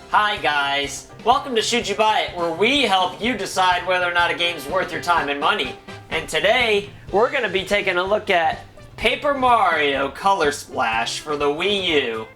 Hi guys, welcome to Should You Buy It, where we help you decide whether or not a game's worth your time and money. And today, we're going to be taking a look at Paper Mario Color Splash for the Wii U.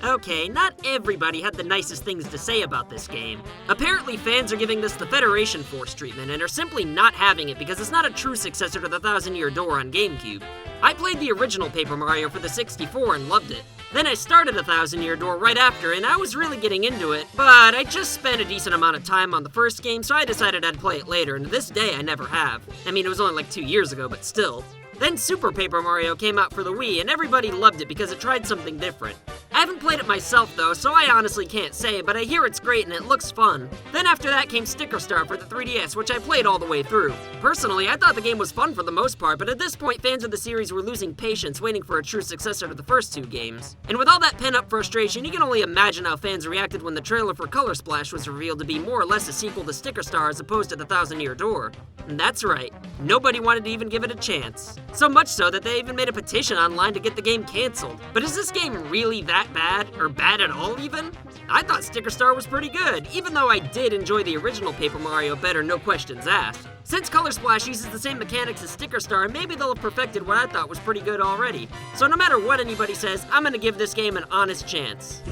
Okay, not everybody had the nicest things to say about this game. Apparently fans are giving this the Federation Force treatment and are simply not having it because it's not a true successor to the Thousand Year Door on GameCube. I played the original Paper Mario for the 64 and loved it. Then I started a Thousand Year Door right after and I was really getting into it, but I just spent a decent amount of time on the first game, so I decided I'd play it later, and to this day I never have. I mean, it was only like 2 years ago, but still. Then Super Paper Mario came out for the Wii and everybody loved it because it tried something different. I haven't played it myself though, so I honestly can't say, but I hear it's great and it looks fun. Then after that came Sticker Star for the 3DS, which I played all the way through. Personally, I thought the game was fun for the most part, but at this point fans of the series were losing patience waiting for a true successor to the first two games. And with all that pent-up frustration, you can only imagine how fans reacted when the trailer for Color Splash was revealed to be more or less a sequel to Sticker Star as opposed to the Thousand Year Door. And that's right, nobody wanted to even give it a chance. So much so that they even made a petition online to get the game canceled. But is this game really that bad, or bad at all even? I thought Sticker Star was pretty good, even though I did enjoy the original Paper Mario better, no questions asked. Since Color Splash uses the same mechanics as Sticker Star, maybe they'll have perfected what I thought was pretty good already. So no matter what anybody says, I'm gonna give this game an honest chance.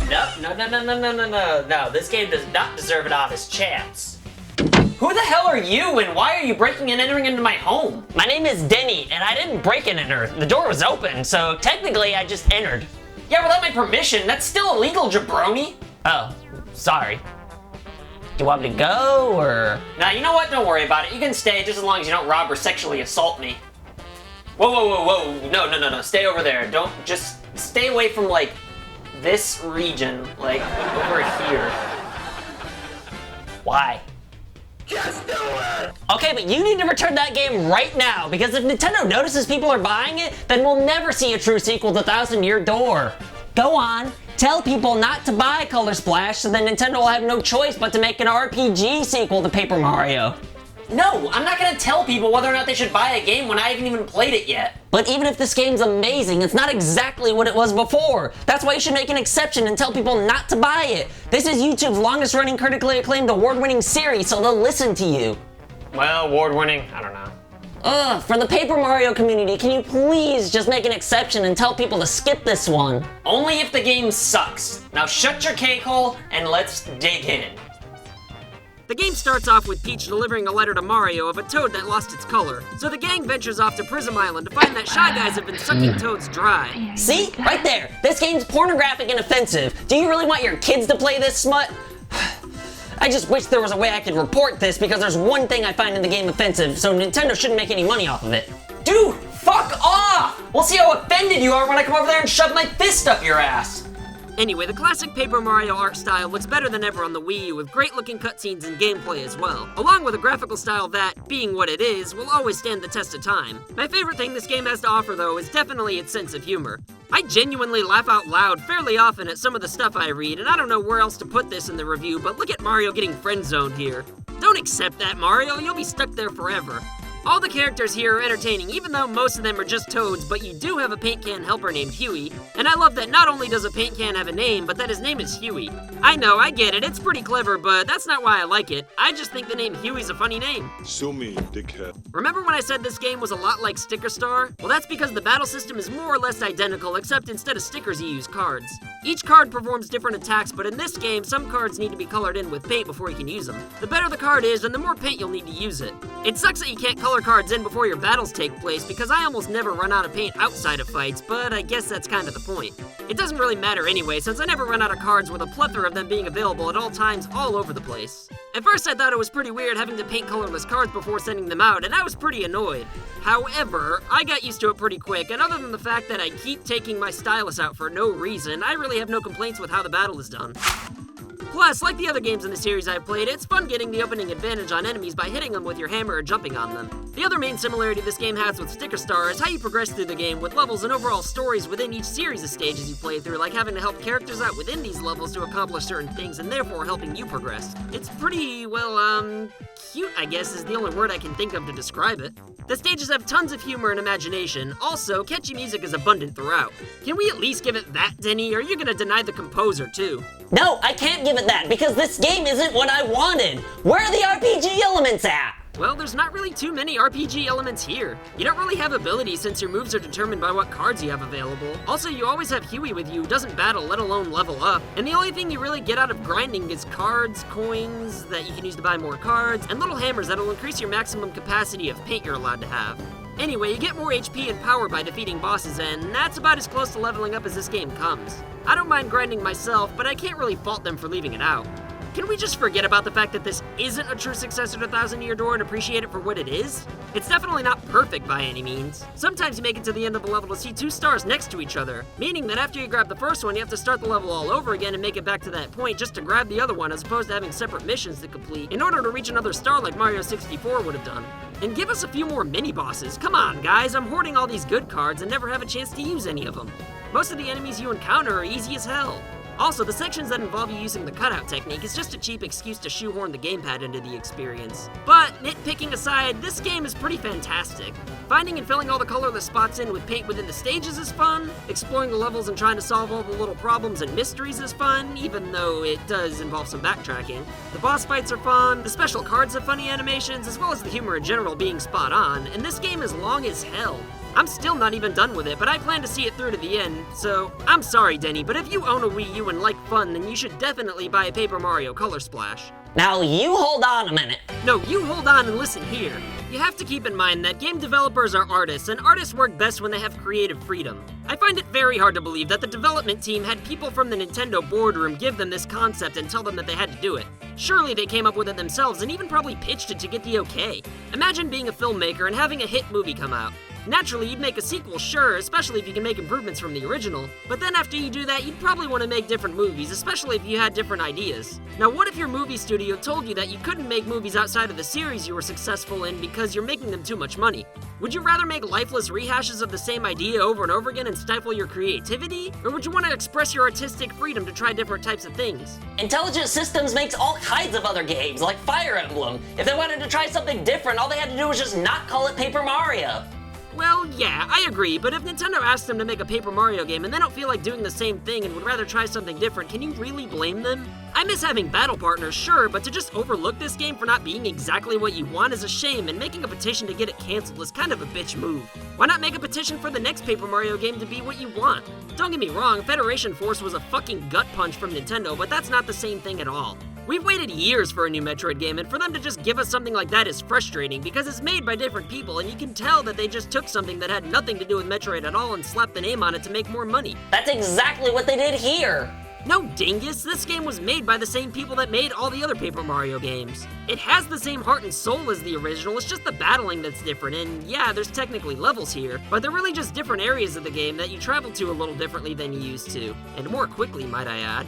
No, this game does not deserve an honest chance. Who the hell are you, and why are you breaking and entering into my home? My name is Denny, and I didn't break and enter. The door was open, so technically I just entered. Yeah, without my permission, that's still illegal, jabroni. Oh, sorry. Do you want me to go, or? Nah, you know what? Don't worry about it. You can stay just as long as you don't rob or sexually assault me. Whoa. No. Stay over there. Don't, just stay away from, like, this region. Like, over here. Why? Just do it! Okay, but you need to return that game right now, because if Nintendo notices people are buying it, then we'll never see a true sequel to Thousand Year Door. Go on, tell people not to buy Color Splash, so then Nintendo will have no choice but to make an RPG sequel to Paper Mario. No, I'm not gonna tell people whether or not they should buy a game when I haven't even played it yet. But even if this game's amazing, it's not exactly what it was before. That's why you should make an exception and tell people not to buy it. This is YouTube's longest running critically acclaimed award-winning series, so they'll listen to you. Well, award-winning, I don't know. Ugh, for the Paper Mario community, can you please just make an exception and tell people to skip this one? Only if the game sucks. Now shut your cake hole and let's dig in. The game starts off with Peach delivering a letter to Mario of a toad that lost its color. So the gang ventures off to Prism Island to find that Shy Guys have been sucking toads dry. See? Right there. This game's pornographic and offensive. Do you really want your kids to play this smut? I just wish there was a way I could report this because there's one thing I find in the game offensive, so Nintendo shouldn't make any money off of it. Dude, fuck off! We'll see how offended you are when I come over there and shove my fist up your ass. Anyway, the classic Paper Mario art style looks better than ever on the Wii U with great looking cutscenes and gameplay as well, along with a graphical style that, being what it is, will always stand the test of time. My favorite thing this game has to offer though is definitely its sense of humor. I genuinely laugh out loud fairly often at some of the stuff I read, and I don't know where else to put this in the review, but look at Mario getting friend-zoned here. Don't accept that, Mario, you'll be stuck there forever. All the characters here are entertaining, even though most of them are just toads, but you do have a paint can helper named Huey, and I love that not only does a paint can have a name, but that his name is Huey. I know, I get it, it's pretty clever, but that's not why I like it. I just think the name Huey's a funny name. Sue me, dickhead. Remember when I said this game was a lot like Sticker Star? Well, that's because the battle system is more or less identical, except instead of stickers you use cards. Each card performs different attacks, but in this game, some cards need to be colored in with paint before you can use them. The better the card is, and the more paint you'll need to use it. It sucks that you can't color cards in before your battles take place, because I almost never run out of paint outside of fights, but I guess that's kind of the point. It doesn't really matter anyway, since I never run out of cards with a plethora of them being available at all times all over the place. At first I thought it was pretty weird having to paint colorless cards before sending them out, and I was pretty annoyed. However, I got used to it pretty quick, and other than the fact that I keep taking my stylus out for no reason, I really have no complaints with how the battle is done. Plus, like the other games in the series I've played, it's fun getting the opening advantage on enemies by hitting them with your hammer or jumping on them. The other main similarity this game has with Sticker Star is how you progress through the game with levels and overall stories within each series of stages you play through, like having to help characters out within these levels to accomplish certain things and therefore helping you progress. It's pretty, well, cute, I guess is the only word I can think of to describe it. The stages have tons of humor and imagination. Also, catchy music is abundant throughout. Can we at least give it that, Denny, or are you gonna deny the composer too? No, I can't give it that because this game isn't what I wanted. Where are the RPG elements at? Well, there's not really too many RPG elements here. You don't really have abilities since your moves are determined by what cards you have available. Also, you always have Huey with you who doesn't battle, let alone level up. And the only thing you really get out of grinding is cards, coins that you can use to buy more cards, and little hammers that'll increase your maximum capacity of paint you're allowed to have. Anyway, you get more HP and power by defeating bosses, and that's about as close to leveling up as this game comes. I don't mind grinding myself, but I can't really fault them for leaving it out. Can we just forget about the fact that this isn't a true successor to Thousand Year Door and appreciate it for what it is? It's definitely not perfect by any means. Sometimes you make it to the end of a level to see two stars next to each other, meaning that after you grab the first one, you have to start the level all over again and make it back to that point just to grab the other one, as opposed to having separate missions to complete in order to reach another star like Mario 64 would have done. And give us a few more mini-bosses. Come on, guys, I'm hoarding all these good cards and never have a chance to use any of them. Most of the enemies you encounter are easy as hell. Also, the sections that involve you using the cutout technique is just a cheap excuse to shoehorn the gamepad into the experience. But, nitpicking aside, this game is pretty fantastic. Finding and filling all the colorless spots in with paint within the stages is fun. Exploring the levels and trying to solve all the little problems and mysteries is fun, even though it does involve some backtracking. The boss fights are fun, the special cards have funny animations, as well as the humor in general being spot on, and this game is long as hell. I'm still not even done with it, but I plan to see it through to the end, so I'm sorry, Denny, but if you own a Wii U and like fun, then you should definitely buy a Paper Mario Color Splash. Now you hold on a minute. No, you hold on and listen here. You have to keep in mind that game developers are artists, and artists work best when they have creative freedom. I find it very hard to believe that the development team had people from the Nintendo boardroom give them this concept and tell them that they had to do it. Surely they came up with it themselves and even probably pitched it to get the okay. Imagine being a filmmaker and having a hit movie come out. Naturally, you'd make a sequel, sure, especially if you can make improvements from the original. But then after you do that, you'd probably want to make different movies, especially if you had different ideas. Now, what if your movie studio told you that you couldn't make movies outside of the series you were successful in because you're making them too much money? Would you rather make lifeless rehashes of the same idea over and over again and stifle your creativity? Or would you want to express your artistic freedom to try different types of things? Intelligent Systems makes all kinds of other games, like Fire Emblem. If they wanted to try something different, all they had to do was just not call it Paper Mario. Well, yeah, I agree, but if Nintendo asked them to make a Paper Mario game and they don't feel like doing the same thing and would rather try something different, can you really blame them? I miss having battle partners, sure, but to just overlook this game for not being exactly what you want is a shame, and making a petition to get it canceled is kind of a bitch move. Why not make a petition for the next Paper Mario game to be what you want? Don't get me wrong, Federation Force was a fucking gut punch from Nintendo, but that's not the same thing at all. We've waited years for a new Metroid game, and for them to just give us something like that is frustrating because it's made by different people, and you can tell that they just took something that had nothing to do with Metroid at all and slapped the name on it to make more money. That's exactly what they did here. No, dingus, this game was made by the same people that made all the other Paper Mario games. It has the same heart and soul as the original, it's just the battling that's different, and yeah, there's technically levels here, but they're really just different areas of the game that you travel to a little differently than you used to, and more quickly, might I add.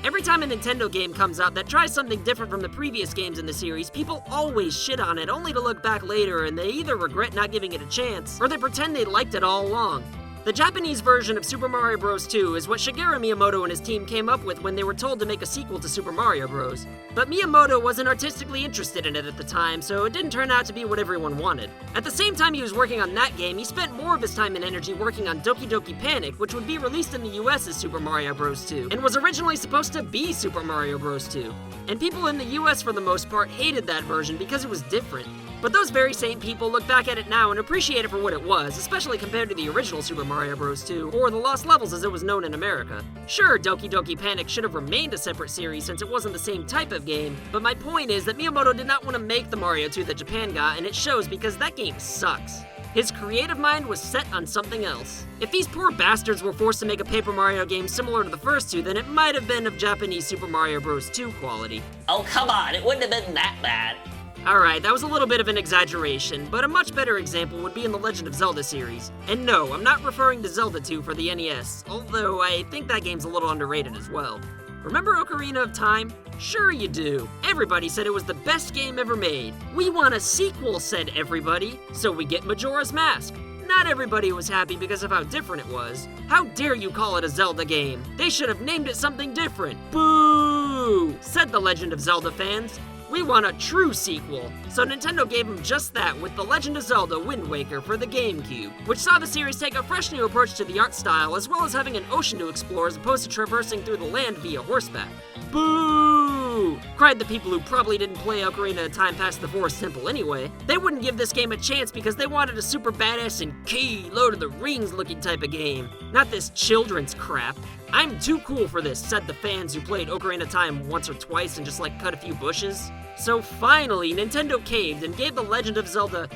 Every time a Nintendo game comes out that tries something different from the previous games in the series, people always shit on it only to look back later and they either regret not giving it a chance, or they pretend they liked it all along. The Japanese version of Super Mario Bros. 2 is what Shigeru Miyamoto and his team came up with when they were told to make a sequel to Super Mario Bros. But Miyamoto wasn't artistically interested in it at the time, so it didn't turn out to be what everyone wanted. At the same time he was working on that game, he spent more of his time and energy working on Doki Doki Panic, which would be released in the US as Super Mario Bros. 2, and was originally supposed to be Super Mario Bros. 2. And people in the US for the most part hated that version because it was different. But those very same people look back at it now and appreciate it for what it was, especially compared to the original Super Mario Bros. 2, or the Lost Levels as it was known in America. Sure, Doki Doki Panic should have remained a separate series since it wasn't the same type of game, but my point is that Miyamoto did not want to make the Mario 2 that Japan got, and it shows because that game sucks. His creative mind was set on something else. If these poor bastards were forced to make a Paper Mario game similar to the first two, then it might have been of Japanese Super Mario Bros. 2 quality. Oh, come on, it wouldn't have been that bad. Alright, that was a little bit of an exaggeration, but a much better example would be in the Legend of Zelda series. And no, I'm not referring to Zelda 2 for the NES, although I think that game's a little underrated as well. Remember Ocarina of Time? Sure you do. Everybody said it was the best game ever made. We want a sequel, said everybody, so we get Majora's Mask. Not everybody was happy because of how different it was. How dare you call it a Zelda game? They should have named it something different. Boo! Said the Legend of Zelda fans. We want a true sequel. So Nintendo gave them just that with The Legend of Zelda Wind Waker for the GameCube, which saw the series take a fresh new approach to the art style as well as having an ocean to explore as opposed to traversing through the land via horseback. Boo! Cried the people who probably didn't play Ocarina of Time past the Forest Temple anyway. They wouldn't give this game a chance because they wanted a super badass and key Lord of the Rings looking type of game, not this children's crap. I'm too cool for this, said the fans who played Ocarina of Time once or twice and just like cut a few bushes. So finally, Nintendo caved and gave the Legend of Zelda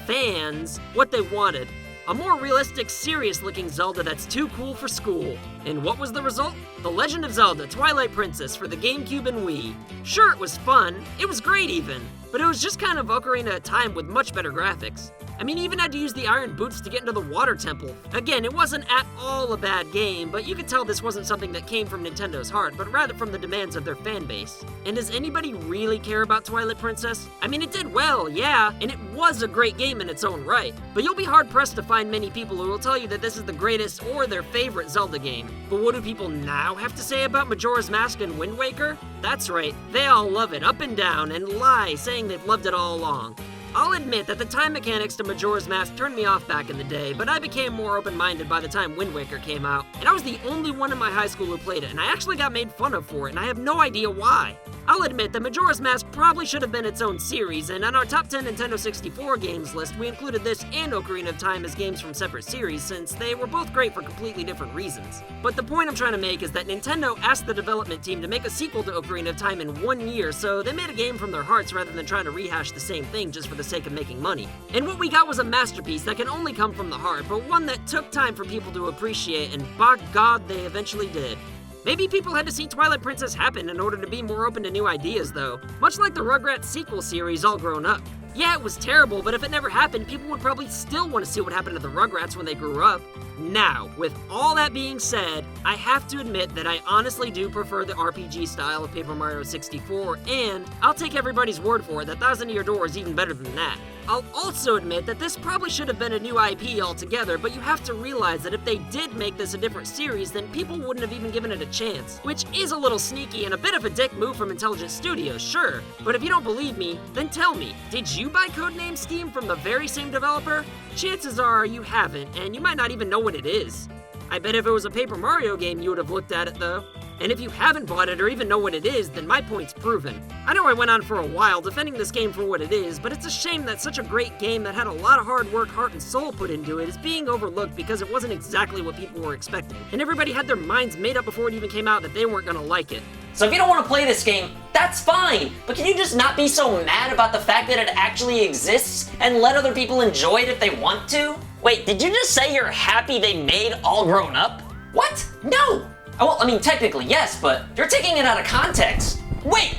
fans what they wanted. A more realistic, serious-looking Zelda that's too cool for school. And what was the result? The Legend of Zelda Twilight Princess for the GameCube and Wii. Sure, it was fun. It was great even. But it was just kind of Ocarina of Time with much better graphics. I mean, even had to use the iron boots to get into the water temple. Again, it wasn't at all a bad game, but you could tell this wasn't something that came from Nintendo's heart, but rather from the demands of their fan base. And does anybody really care about Twilight Princess? I mean, it did well, yeah, and it was a great game in its own right, but you'll be hard-pressed to find many people who will tell you that this is the greatest or their favorite Zelda game. But what do people now have to say about Majora's Mask and Wind Waker? That's right, they all love it up and down and lie saying they've loved it all along. I'll admit that the time mechanics to Majora's Mask turned me off back in the day, but I became more open-minded by the time Wind Waker came out, and I was the only one in my high school who played it, and I actually got made fun of for it, and I have no idea why. I'll admit that Majora's Mask probably should have been its own series, and on our top 10 Nintendo 64 games list, we included this and Ocarina of Time as games from separate series, since they were both great for completely different reasons. But the point I'm trying to make is that Nintendo asked the development team to make a sequel to Ocarina of Time in 1 year, so they made a game from their hearts rather than trying to rehash the same thing just for the sake of making money. And what we got was a masterpiece that can only come from the heart, but one that took time for people to appreciate, and by God, they eventually did. Maybe people had to see Twilight Princess happen in order to be more open to new ideas, though. Much like the Rugrats sequel series All Grown Up. Yeah, it was terrible, but if it never happened, people would probably still want to see what happened to the Rugrats when they grew up. Now, with all that being said, I have to admit that I honestly do prefer the RPG style of Paper Mario 64, and I'll take everybody's word for it that Thousand Year Door is even better than that. I'll also admit that this probably should have been a new IP altogether, but you have to realize that if they did make this a different series, then people wouldn't have even given it a chance, which is a little sneaky and a bit of a dick move from Intelligent Studios, sure. But if you don't believe me, then tell me, did you buy Codename Steam from the very same developer? Chances are you haven't, and you might not even know what it is. I bet if it was a Paper Mario game, you would have looked at it though. And if you haven't bought it or even know what it is, then my point's proven. I know I went on for a while defending this game for what it is, but it's a shame that such a great game that had a lot of hard work, heart, and soul put into it is being overlooked because it wasn't exactly what people were expecting. And everybody had their minds made up before it even came out that they weren't gonna like it. So if you don't want to play this game, that's fine, but can you just not be so mad about the fact that it actually exists and let other people enjoy it if they want to? Wait, did you just say you're happy they made All Grown Up? What? No! Well, I mean, technically yes, but you're taking it out of context. Wait!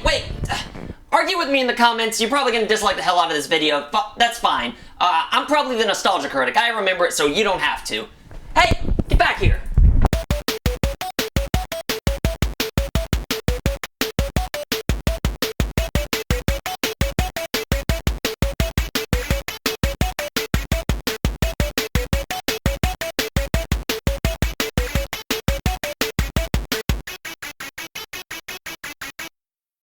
Argue with me in the comments. You're probably gonna dislike the hell out of this video, but that's fine. I'm probably the nostalgia critic. I remember it, so you don't have to. Hey, get back here.